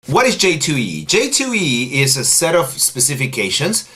What is J2EE? J2EE is a set of specifications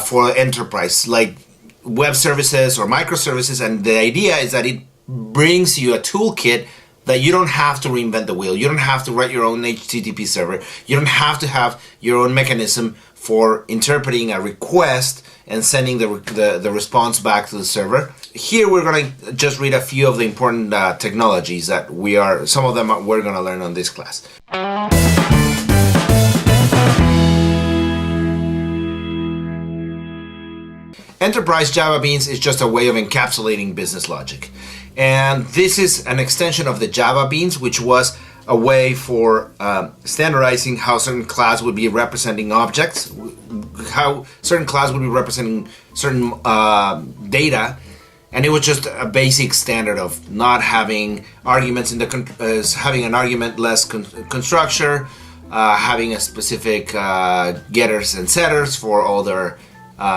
for enterprise, like web services or microservices, and the idea is that it brings you a toolkit that you don't have to reinvent the wheel. You don't have to write your own HTTP server. You don't have to have your own mechanism for interpreting a request and sending the response back to the server. Here we're going to just read a few of the important technologies that some of them we're going to learn on this class. Enterprise Java Beans is just a way of encapsulating business logic. And this is an extension of the Java Beans, which was a way for standardizing how certain class would be representing objects, how certain class would be representing certain data, and it was just a basic standard of not having arguments in the having an argument-less constructor, having a specific getters and setters for all their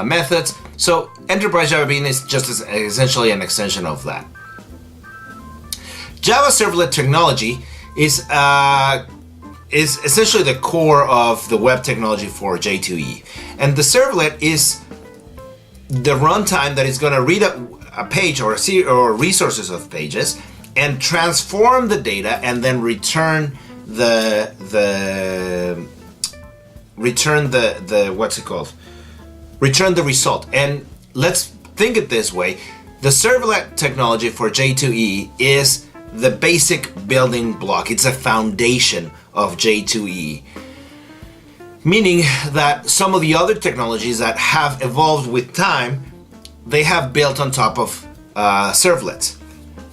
methods. So Enterprise Java Bean is just essentially an extension of that. Java Servlet technology is essentially the core of the web technology for J2EE. And the servlet is the runtime that is going to read a page or resources of pages and transform the data and then return the result. And let's think it this way. The servlet technology for J2EE is the basic building block. It's a foundation of J2EE. Meaning that some of the other technologies that have evolved with time, they have built on top of servlets.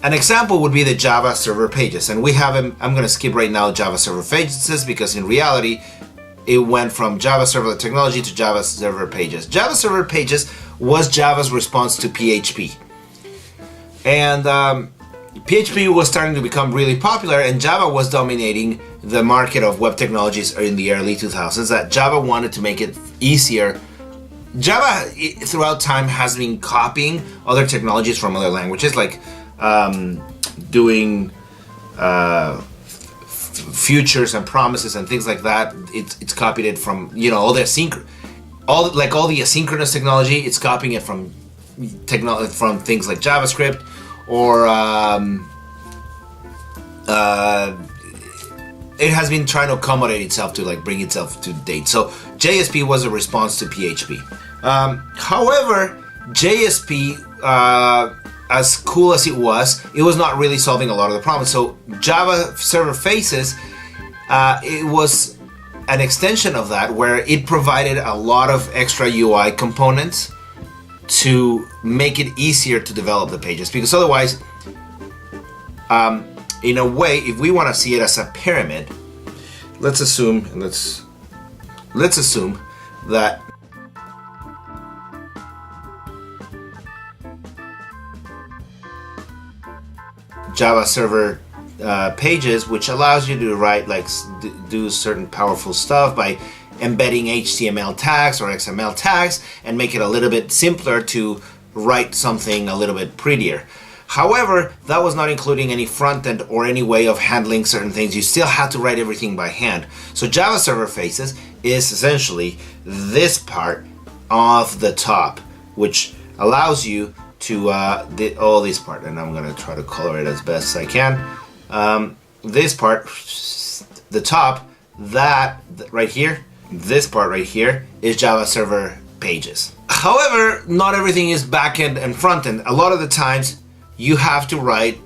An example would be the Java Server Pages. And I'm going to skip right now Java Server Pages because in reality, it went from Java Servlet technology to Java Server Pages. Java Server Pages was Java's response to PHP. And PHP was starting to become really popular, and Java was dominating the market of web technologies in the early 2000s, that Java wanted to make it easier. Java, throughout time, has been copying other technologies from other languages, like doing futures and promises and things like that. It's copied it from all the asynchronous technology. It's copying it from things like JavaScript, or it has been trying to accommodate itself to bring itself to date. So JSP was a response to PHP. However, JSP, as cool as it was not really solving a lot of the problems. So Java Server Faces, it was an extension of that, where it provided a lot of extra UI components to make it easier to develop the pages, because otherwise, in a way, if we want to see it as a pyramid, let's assume that Java Server Pages, which allows you to write, do certain powerful stuff by embedding HTML tags or XML tags and make it a little bit simpler to write something a little bit prettier. However, that was not including any front end or any way of handling certain things. You still had to write everything by hand. So Java Server Faces is essentially this part of the top, which allows you to all this part, and I'm going to try to color it as best as I can. This part, the top, that right here, this part right here is Java Server Pages. However, not everything is backend and frontend. A lot of the times you have to write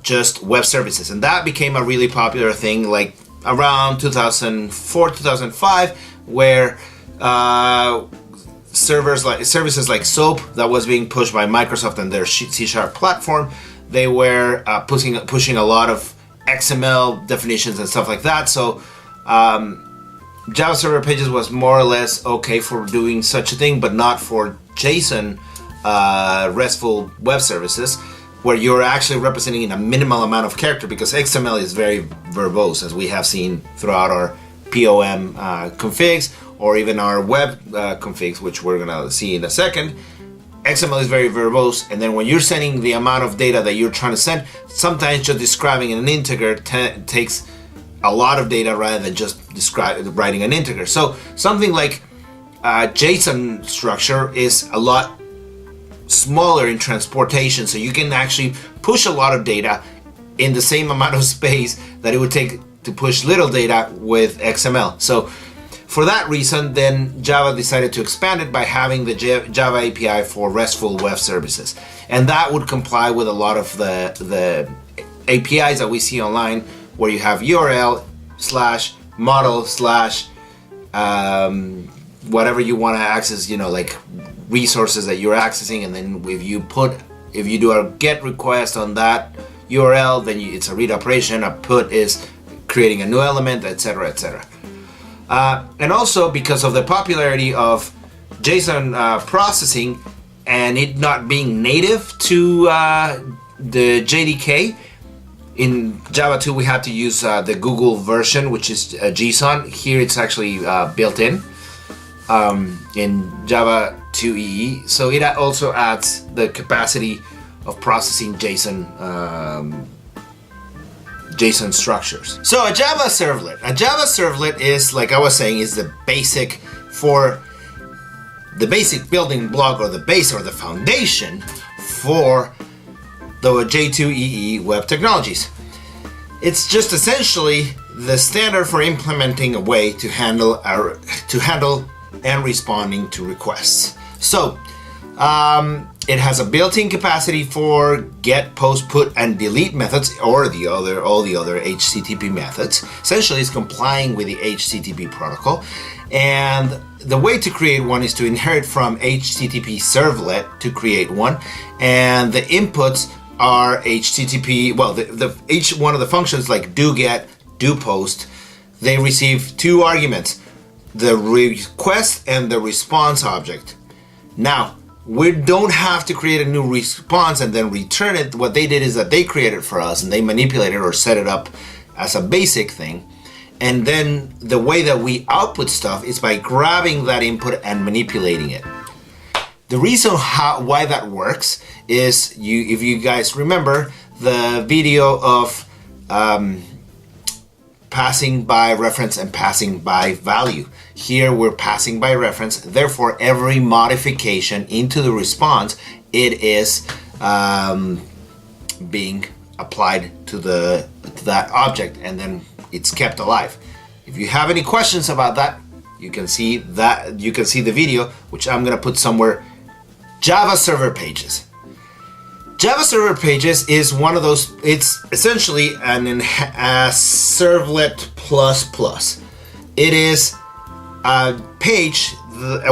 just web services, and that became a really popular thing like around 2004, 2005, where services like SOAP, that was being pushed by Microsoft and their C# platform, they were pushing a lot of XML definitions and stuff like that. So Java Server Pages was more or less okay for doing such a thing, but not for JSON RESTful web services, where you're actually representing in a minimal amount of character, because XML is very verbose, as we have seen throughout our POM configs, or even our web configs, which we're gonna see in a second. XML is very verbose, and then when you're sending the amount of data that you're trying to send, sometimes just describing an integer takes a lot of data rather than just writing an integer. So something like JSON structure is a lot smaller in transportation, so you can actually push a lot of data in the same amount of space that it would take to push little data with XML. So for that reason, then Java decided to expand it by having the Java API for RESTful web services, and that would comply with a lot of the APIs that we see online, where you have URL / model / whatever you want to access, like resources that you're accessing, and then if you do a GET request on that URL, then it's a read operation. A put is creating a new element, etc., etc. And also because of the popularity of JSON processing and it not being native to the JDK, in Java 2 we had to use the Google version, which is JSON. Here it's actually built in Java 2EE. So it also adds the capacity of processing JSON structures. So a Java servlet is, like I was saying, is the basic building block, or the base, or the foundation for the J2EE web technologies. It's just essentially the standard for implementing a way to handle and responding to requests. So it has a built-in capacity for get, post, put, and delete methods, or all the other HTTP methods. Essentially, it's complying with the HTTP protocol. And the way to create one is to inherit from HTTP servlet to create one. And the inputs are HTTP. Well, each one of the functions, like do get, do post, they receive two arguments: the request and the response object. Now, we don't have to create a new response and then return it. What they did is that they created it for us, and they manipulated or set it up as a basic thing. And then the way that we output stuff is by grabbing that input and manipulating it. The reason why that works is, if you guys remember the video of passing by reference and passing by value. Here we're passing by reference, therefore every modification into the response, it is being applied to that object, and then it's kept alive. If you have any questions about that, you can see the video, which I'm gonna put somewhere. Java server pages. Java server pages is one of those. It's essentially a servlet plus. It is a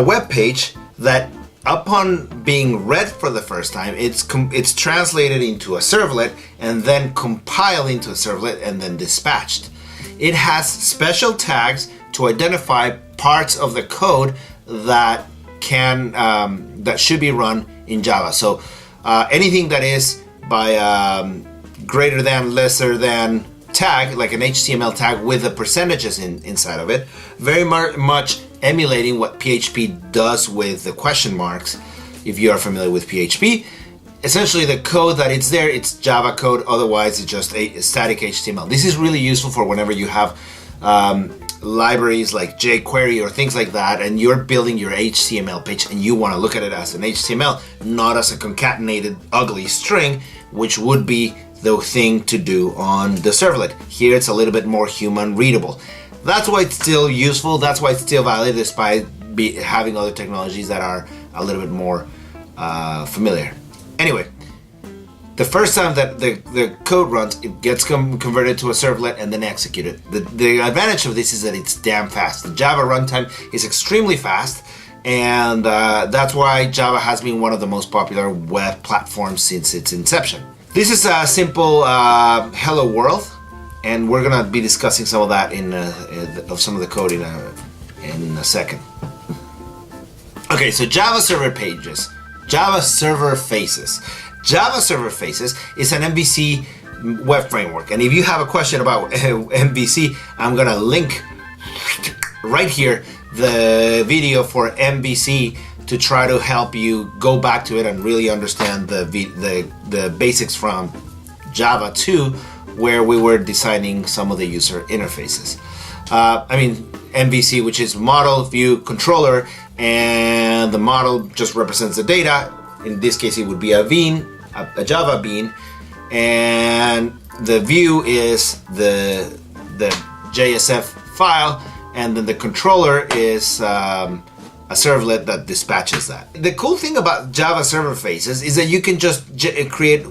web page that, upon being read for the first time, it's translated into a servlet and then compiled into a servlet and then dispatched. It has special tags to identify parts of the code that should be run in Java. So anything that is by greater than, lesser than tag, like an HTML tag with the percentages inside of it, very much emulating what PHP does with the question marks. If you are familiar with PHP, essentially the code that it's there, it's Java code, otherwise it's just a static HTML. This is really useful for whenever you have libraries like jQuery or things like that, and you're building your HTML page and you want to look at it as an HTML, not as a concatenated ugly string, which would be the thing to do on the servlet. Here it's a little bit more human readable. That's why it's still useful, that's why it's still valid, despite having other technologies that are a little bit more familiar. Anyway, the first time that the code runs, it gets converted to a servlet and then executed. The advantage of this is that it's damn fast. The Java runtime is extremely fast, and that's why Java has been one of the most popular web platforms since its inception. This is a simple hello world, and we're gonna be discussing some of that of some of the code in a second. Okay, so Java server pages, Java server faces. Java server faces is an MVC web framework, and if you have a question about MVC, I'm gonna link right here the video for MVC to try to help you go back to it and really understand the basics from Java 2, where we were designing some of the user interfaces. MVC, which is model, view, controller, and the model just represents the data. In this case, it would be a bean, a Java bean, and the view is the JSF file, and then the controller is a servlet that dispatches that. The cool thing about Java server faces is that you can just create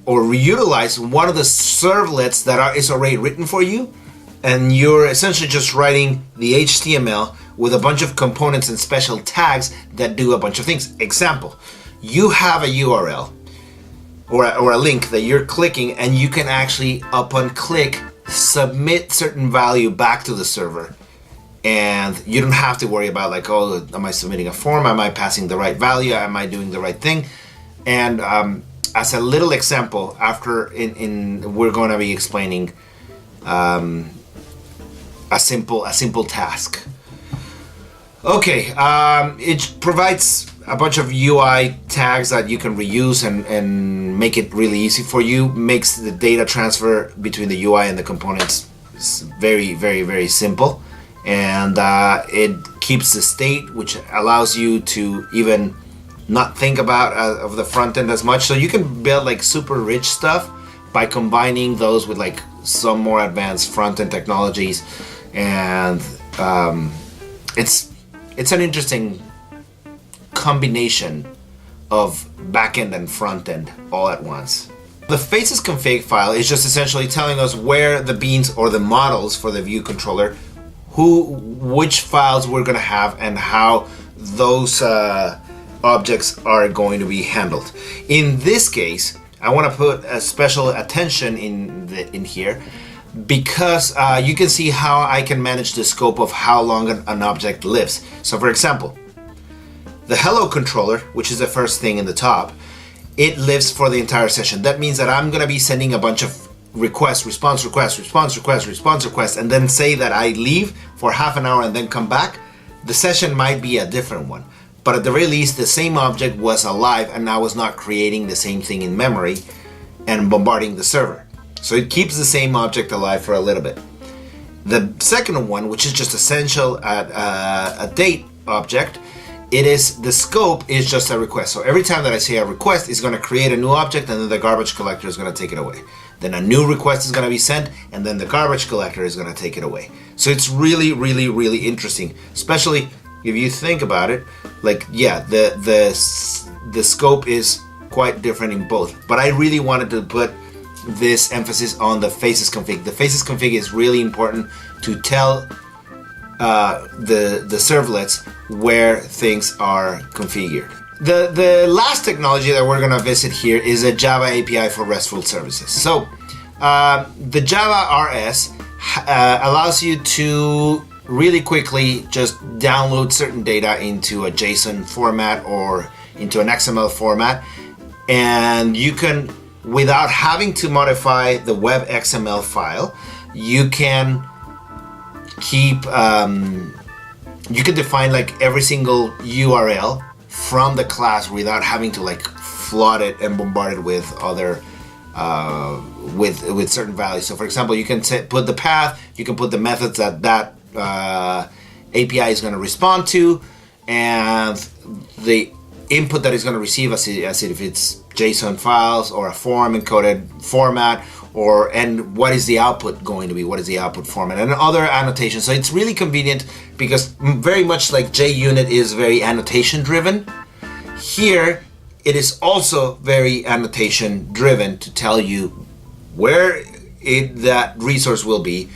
or reutilize one of the servlets that is already written for you, and you're essentially just writing the HTML with a bunch of components and special tags that do a bunch of things. Example, you have a URL or a link that you're clicking, and you can actually, upon click, submit certain value back to the server. And you don't have to worry about like, oh, am I submitting a form? Am I passing the right value? Am I doing the right thing? And as a little example, after we're going to be explaining a simple task. Okay, it provides a bunch of UI tags that you can reuse and make it really easy for you. Makes the data transfer between the UI and the components very, very, very simple. And it keeps the state, which allows you to even not think about of the front end as much. So you can build like super rich stuff by combining those with like some more advanced front end technologies. And it's an interesting combination of backend and front end all at once. The faces config file is just essentially telling us where the beans or the models for the view controller, which files we're going to have, and how those objects are going to be handled. In this case, I want to put a special attention in here, because you can see how I can manage the scope of how long an object lives. So for example, the hello controller, which is the first thing in the top, it lives for the entire session. That means that I'm going to be sending a bunch of requests, response requests, and then say that I leave for half an hour and then come back. The session might be a different one, but at the very least, the same object was alive and I was not creating the same thing in memory and bombarding the server. So it keeps the same object alive for a little bit. The second one, which is just essential at a date object, the scope is just a request. So every time that I say a request, it's going to create a new object, and then the garbage collector is going to take it away. Then a new request is going to be sent, and then the garbage collector is going to take it away. So it's really, really, really interesting, especially if you think about it. Like, yeah, the scope is quite different in both, but I really wanted to put this emphasis on the faces config. The faces config is really important to tell the servlets where things are configured. The last technology that we're going to visit here is a Java API for RESTful services. So the Java RS allows you to really quickly just download certain data into a JSON format or into an XML format, and you can, without having to modify the web XML file, you can keep you can define like every single URL from the class without having to like flood it and bombard it with other with certain values. So for example, you can put the path, you can put the methods that API is going to respond to, and the input that is going to receive, as if it's JSON files or a form encoded format, and what is the output going to be, what is the output format, and other annotations. So it's really convenient, because very much like JUnit is very annotation driven, here it is also very annotation driven to tell you where that resource will be,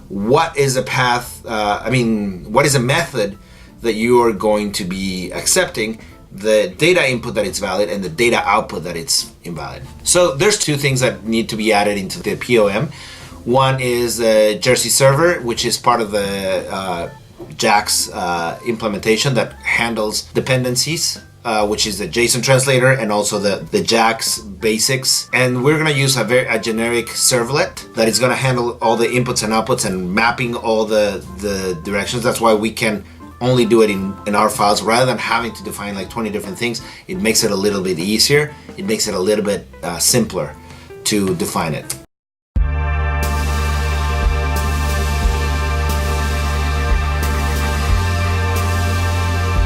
what is a path, what is a method that you are going to be accepting, the data input that it's valid, and the data output that it's invalid. So there's two things that need to be added into the POM. One is the Jersey server, which is part of the JAX implementation that handles dependencies, which is the JSON translator and also the JAX basics. And we're going to use a generic servlet that is going to handle all the inputs and outputs and mapping all the directions. That's why we can only do it in our files rather than having to define like 20 different things. It makes it a little bit easier. It makes it a little bit simpler to define it.